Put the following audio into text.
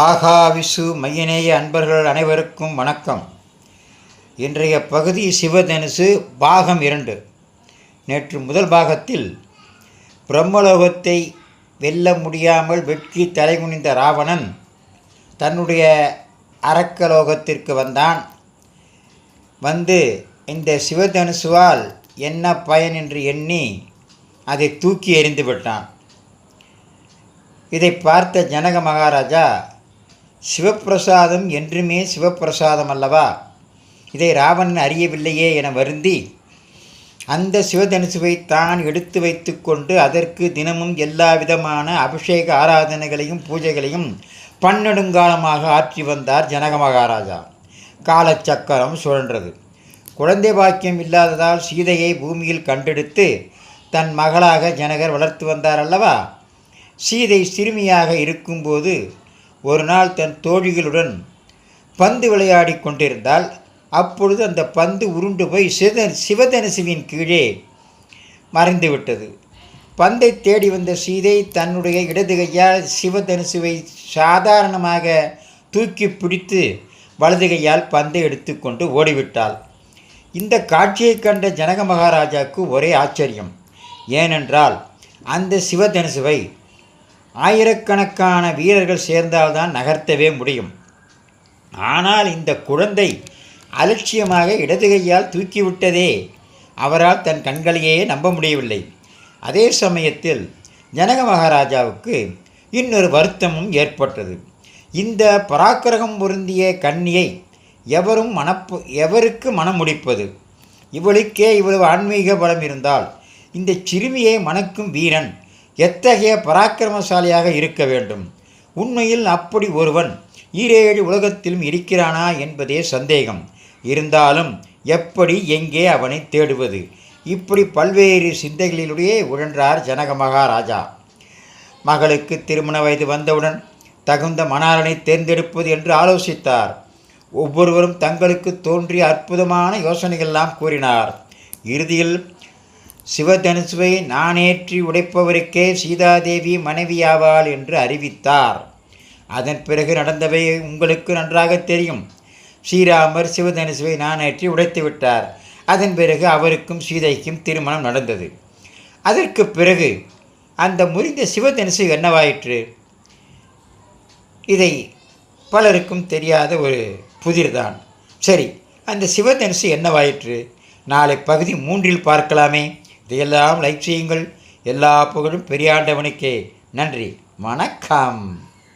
ஆகாவிசு மையநேய அன்பர்கள் அனைவருக்கும் வணக்கம். இன்றைய பகுதி சிவதனுசு பாகம் 2. நேற்று முதல் பாகத்தில் பிரம்மலோகத்தை வெல்ல முடியாமல் வெட்கி தலைகுனிந்த ராவணன் தன்னுடைய அரக்கலோகத்திற்கு வந்து இந்த சிவதனுசுவால் என்ன பயன் என்று எண்ணி அதை தூக்கி எறிந்து விட்டான். இதை பார்த்த ஜனக மகாராஜா, சிவப்பிரசாதம் என்றுமே சிவப்பிரசாதம் அல்லவா, இதை ராவணன் அறியவில்லையே என வருந்தி அந்த சிவதனுசுவை தான் எடுத்து வைத்து கொண்டு அதற்கு தினமும் எல்லா விதமான அபிஷேக ஆராதனைகளையும் பூஜைகளையும் பன்னெடுங்காலமாக ஆற்றி வந்தார் ஜனக மகாராஜா. காலச்சக்கரம் சுழன்றது. குழந்தை பாக்கியம் இல்லாததால் சீதையை பூமியில் கண்டெடுத்து தன் மகளாக ஜனகர் வளர்த்து வந்தார் அல்லவா. சீதை சிறுமியாக இருக்கும்போது ஒரு நாள் தன் தோழிகளுடன் பந்து விளையாடி கொண்டிருந்தால் அப்பொழுது அந்த பந்து உருண்டு போய் சிவதனுசுவின் கீழே மறைந்துவிட்டது. பந்தை தேடி வந்த சீதை தன்னுடைய இடது கையால் சிவதனுசுவை சாதாரணமாக தூக்கி பிடித்து வலது கையால் பந்தை எடுத்துக்கொண்டு ஓடிவிட்டாள். இந்த காட்சியை கண்ட ஜனக மகாராஜாவுக்கு ஒரே ஆச்சரியம். ஏனென்றால் அந்த சிவதனுசுவை ஆயிரக்கணக்கான வீரர்கள் சேர்ந்தால்தான் நகர்த்தவே முடியும். ஆனால் இந்த குழந்தை அலட்சியமாக இடது கையால் தூக்கிவிட்டதே அவரால் தன் கண்களையே நம்ப முடியவில்லை. அதே சமயத்தில் ஜனக மகாராஜாவுக்கு இன்னொரு வருத்தமும் ஏற்பட்டது. இந்த பராக்கிரகம் பொருந்திய கன்னியை எவருக்கு மனம் முடிப்பது? இவளுக்கே இவ்வளவு ஆன்மீக பலம் இருந்தால் இந்த சிறுமியை மணக்கும் வீரன் எத்தகைய பராக்கிரமசாலியாக இருக்க வேண்டும்? உண்மையில் அப்படி ஒருவன் ஈரேழு உலகத்திலும் இருக்கிறானா என்பதே சந்தேகம். இருந்தாலும் எப்படி, எங்கே அவனை தேடுவது? இப்படி பல்வேறு சிந்தைகளிலேயே உழன்றார் ஜனக மகாராஜா. மகளுக்கு திருமண வயது வந்தவுடன் தகுந்த மணாளனை தேர்ந்தெடுப்பது என்று ஆலோசித்தார். ஒவ்வொருவரும் தங்களுக்கு தோன்றிய அற்புதமான யோசனைகளெல்லாம் கூறினார். இறுதியில் சிவதனுசுவை நானேற்றி உடைப்பவருக்கே சீதாதேவி மனைவியாவாள் என்று அறிவித்தார். அதன் பிறகு நடந்தவை உங்களுக்கு நன்றாக தெரியும். ஸ்ரீராமர் சிவதனுசுவை நானேற்றி உடைத்து விட்டார். அதன் பிறகு அவருக்கும் சீதைக்கும் திருமணம் நடந்தது. அதற்கு பிறகு அந்த முறிந்த சிவதனுசு என்னவாயிற்று? இதை பலருக்கும் தெரியாத ஒரு புதிர்தான். சரி, அந்த சிவதனுசு என்னவாயிற்று? நாளை பகுதி 3 பார்க்கலாமே. இதையெல்லாம் லைக் செய்யுங்கள். எல்லா புகழும் பெரியாண்டவனுக்கே. நன்றி, வணக்கம்.